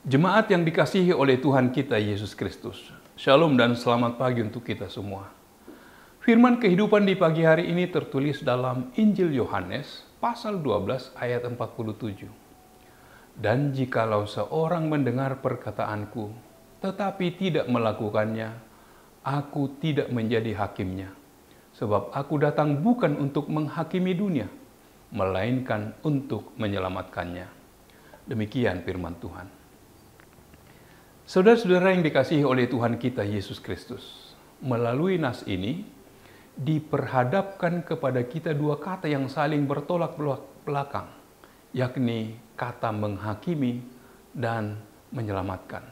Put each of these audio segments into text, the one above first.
Jemaat yang dikasihi oleh Tuhan kita Yesus Kristus. Shalom dan selamat pagi untuk kita semua. Firman kehidupan di pagi hari ini tertulis dalam Injil Yohanes pasal 12 ayat 47. Dan jikalau seorang mendengar perkataanku, tetapi tidak melakukannya, aku tidak menjadi hakimnya. Sebab aku datang bukan untuk menghakimi dunia, melainkan untuk menyelamatkannya. Demikian firman Tuhan. Saudara-saudara yang dikasihi oleh Tuhan kita Yesus Kristus, melalui nas ini diperhadapkan kepada kita dua kata yang saling bertolak belakang, yakni kata menghakimi dan menyelamatkan.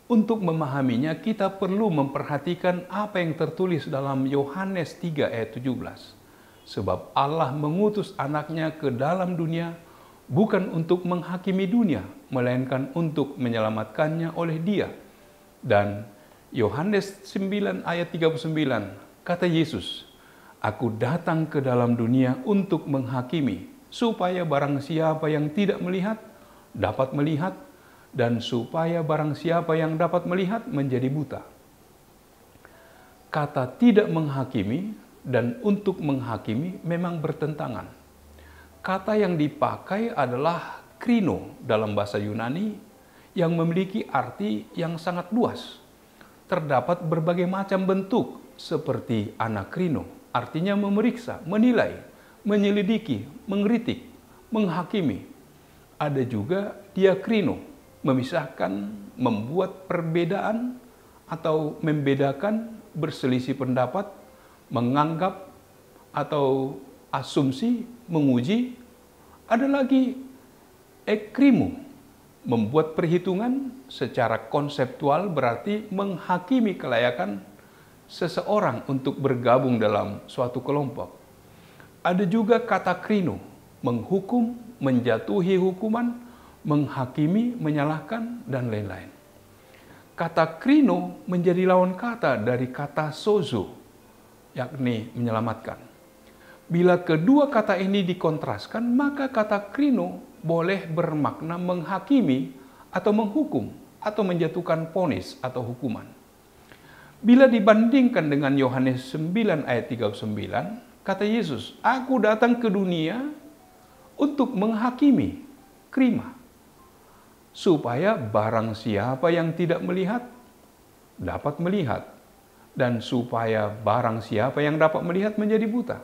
Untuk memahaminya, kita perlu memperhatikan apa yang tertulis dalam Yohanes 3 ayat 17. Sebab Allah mengutus anaknya ke dalam dunia bukan untuk menghakimi dunia, melainkan untuk menyelamatkannya oleh Dia. Dan Yohanes 9 ayat 39, kata Yesus, "Aku datang ke dalam dunia untuk menghakimi, supaya barang siapa yang tidak melihat, dapat melihat, dan supaya barang siapa yang dapat melihat menjadi buta." Kata tidak menghakimi dan untuk menghakimi memang bertentangan. Kata yang dipakai adalah krino dalam bahasa Yunani yang memiliki arti yang sangat luas. Terdapat berbagai macam bentuk seperti anakrino, artinya memeriksa, menilai, menyelidiki, mengkritik, menghakimi. Ada juga diakrino, memisahkan, membuat perbedaan atau membedakan, berselisih pendapat, menganggap atau asumsi, menguji. Ada lagi ekrimu, membuat perhitungan secara konseptual, berarti menghakimi kelayakan seseorang untuk bergabung dalam suatu kelompok. Ada juga kata krino, menghukum, menjatuhi hukuman, menghakimi, menyalahkan, dan lain-lain. Kata krino menjadi lawan kata dari kata sozo, yakni menyelamatkan. Bila kedua kata ini dikontraskan, maka kata krino boleh bermakna menghakimi atau menghukum atau menjatuhkan vonis atau hukuman. Bila dibandingkan dengan Yohanes 9 ayat 39, kata Yesus, "Aku datang ke dunia untuk menghakimi," krima, "supaya barang siapa yang tidak melihat, dapat melihat, dan supaya barang siapa yang dapat melihat menjadi buta."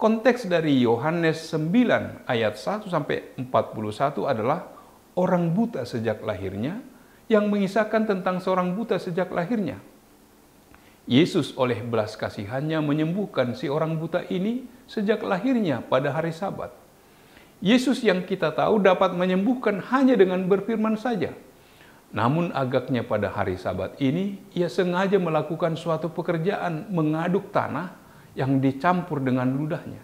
Konteks dari Yohanes 9 ayat 1 sampai 41 adalah orang buta sejak lahirnya yang mengisahkan tentang seorang buta sejak lahirnya. Yesus oleh belas kasihannya menyembuhkan si orang buta ini sejak lahirnya pada hari Sabat. Yesus yang kita tahu dapat menyembuhkan hanya dengan berfirman saja. Namun agaknya pada hari Sabat ini, ia sengaja melakukan suatu pekerjaan mengaduk tanah yang dicampur dengan ludahnya.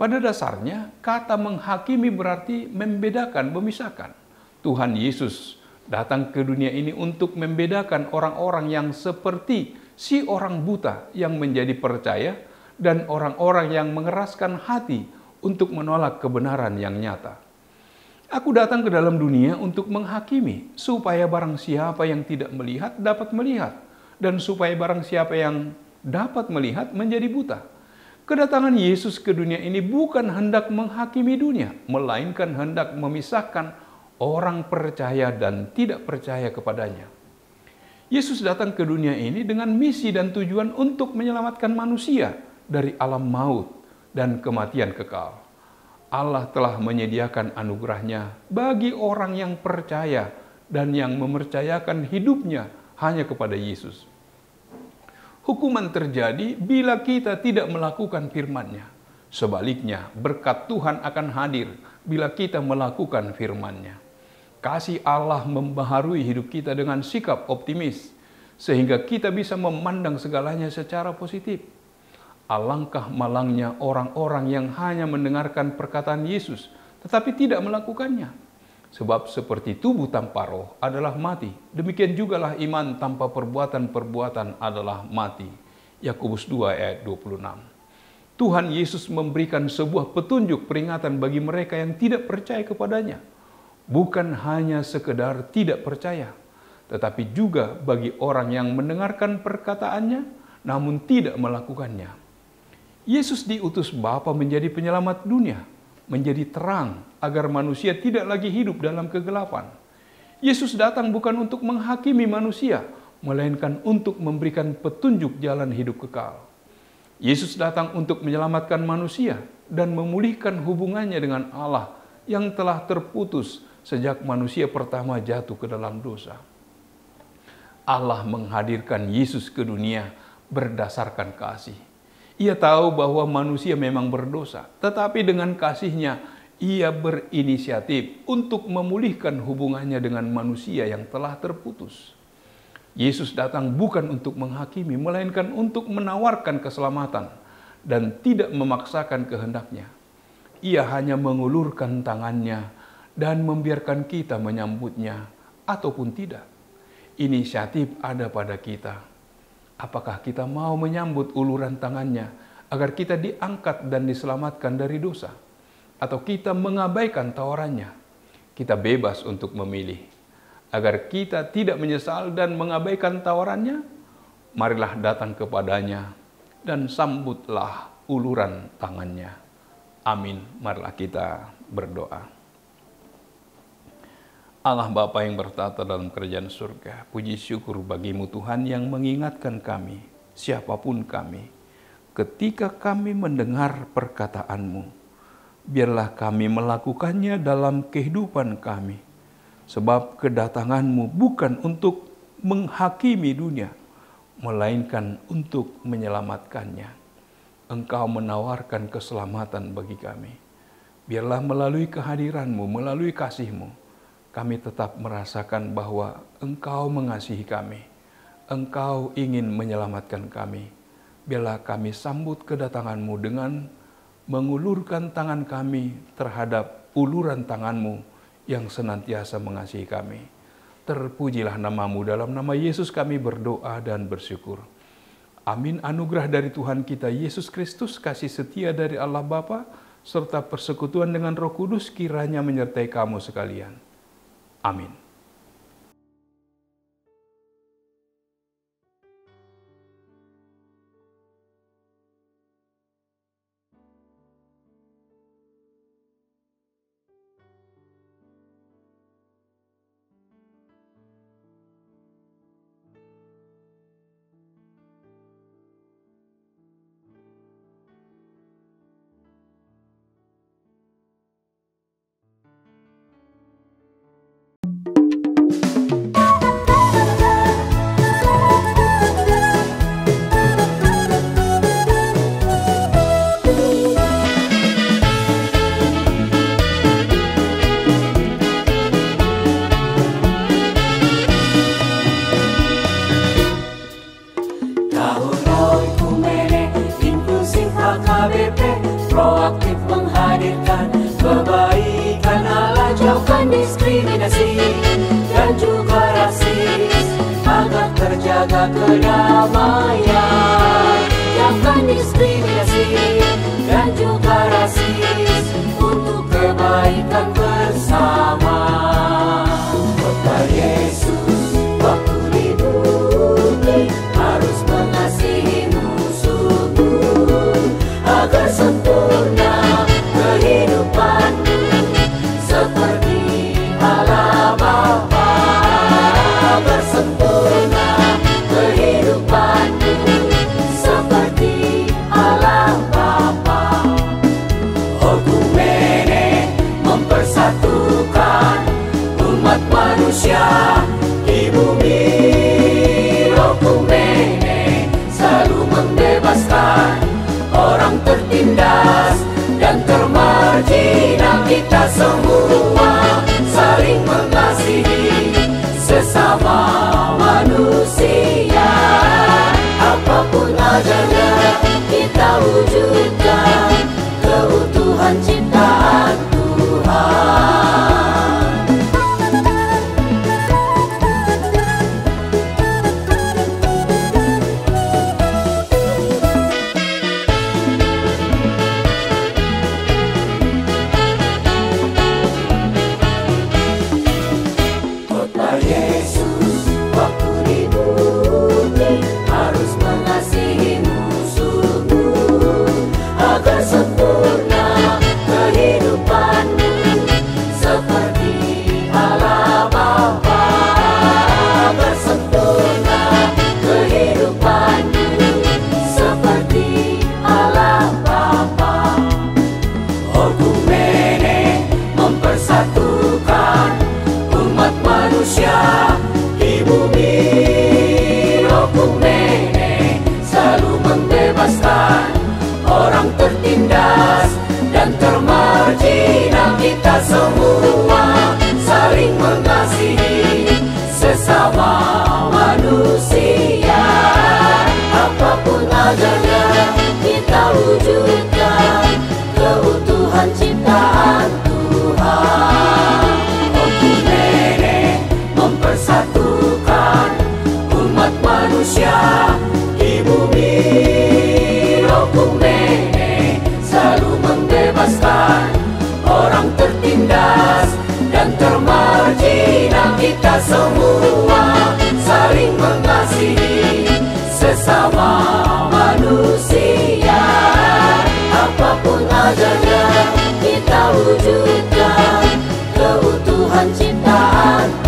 Pada dasarnya, kata menghakimi berarti membedakan, memisahkan. Tuhan Yesus datang ke dunia ini untuk membedakan orang-orang yang seperti si orang buta yang menjadi percaya dan orang-orang yang mengeraskan hati untuk menolak kebenaran yang nyata. "Aku datang ke dalam dunia untuk menghakimi, supaya barang siapa yang tidak melihat dapat melihat, dan supaya barang siapa yang dapat melihat menjadi buta." Kedatangan Yesus ke dunia ini bukan hendak menghakimi dunia, melainkan hendak memisahkan orang percaya dan tidak percaya kepadanya. Yesus datang ke dunia ini dengan misi dan tujuan untuk menyelamatkan manusia dari alam maut dan kematian kekal. Allah telah menyediakan anugerahnya bagi orang yang percaya dan yang mempercayakan hidupnya hanya kepada Yesus. Hukuman terjadi bila kita tidak melakukan firman-Nya. Sebaliknya, berkat Tuhan akan hadir bila kita melakukan firman-Nya. Kasih Allah membaharui hidup kita dengan sikap optimis, sehingga kita bisa memandang segalanya secara positif. Alangkah malangnya orang-orang yang hanya mendengarkan perkataan Yesus, tetapi tidak melakukannya. Sebab seperti tubuh tanpa roh adalah mati, demikian jugalah iman tanpa perbuatan-perbuatan adalah mati. Yakobus 2 ayat 26. Tuhan Yesus memberikan sebuah petunjuk peringatan bagi mereka yang tidak percaya kepadanya. bukan hanya sekedar tidak percaya, tetapi juga bagi orang yang mendengarkan perkataannya namun tidak melakukannya. Yesus diutus Bapa menjadi penyelamat dunia, menjadi terang agar manusia tidak lagi hidup dalam kegelapan. Yesus datang bukan untuk menghakimi manusia, melainkan untuk memberikan petunjuk jalan hidup kekal. Yesus datang untuk menyelamatkan manusia dan memulihkan hubungannya dengan Allah yang telah terputus sejak manusia pertama jatuh ke dalam dosa. Allah menghadirkan Yesus ke dunia berdasarkan kasih. Ia tahu bahwa manusia memang berdosa, tetapi dengan kasih-Nya, Ia berinisiatif untuk memulihkan hubungannya dengan manusia yang telah terputus. Yesus datang bukan untuk menghakimi, melainkan untuk menawarkan keselamatan dan tidak memaksakan kehendak-Nya. Ia hanya mengulurkan tangannya dan membiarkan kita menyambutnya ataupun tidak. Inisiatif ada pada kita. Apakah kita mau menyambut uluran tangannya agar kita diangkat dan diselamatkan dari dosa? Atau kita mengabaikan tawarannya? Kita bebas untuk memilih. Agar kita tidak menyesal dan mengabaikan tawarannya, marilah datang kepadanya dan sambutlah uluran tangannya. Amin. Marilah kita berdoa. Allah Bapa yang bertata dalam kerajaan surga, puji syukur bagimu Tuhan yang mengingatkan kami, siapapun kami, ketika kami mendengar perkataan-Mu, biarlah kami melakukannya dalam kehidupan kami, sebab kedatangan-Mu bukan untuk menghakimi dunia, melainkan untuk menyelamatkannya. Engkau menawarkan keselamatan bagi kami. Biarlah melalui kehadiran-Mu, melalui kasih-Mu, kami tetap merasakan bahwa Engkau mengasihi kami. Engkau ingin menyelamatkan kami. Biarlah kami sambut kedatangan-Mu dengan mengulurkan tangan kami terhadap uluran tangan-Mu yang senantiasa mengasihi kami. Terpujilah nama-Mu, dalam nama Yesus kami berdoa dan bersyukur. Amin. Anugerah dari Tuhan kita Yesus Kristus, kasih setia dari Allah Bapa, serta persekutuan dengan Roh Kudus kiranya menyertai kamu sekalian. Amin. Proaktif menghadirkan kebaikan Allah, jauhkan diskriminasi dan juga rasis, agar terjaga kedamaian. Jauhkan diskriminasi dan juga rasis untuk kebaikan bersama. Kota Yesus waktu di bumi harus mengasihi musuhmu agar sempurna kehidupanmu seperti Allah Bapa, agar sempurna kehidupanmu seperti Allah Bapa. Okumene mempersatukan umat manusia di bumi. Okumene selalu membebaskan orang tertindas dan termarginal. Kita semua saling mengasihi sesama manusia. Apapun adanya kita wujudkan keutuhan ciptaan Tuhan. semua saling mengasihi sesama manusia. Apapun adanya kita wujudkan keutuhan ciptaan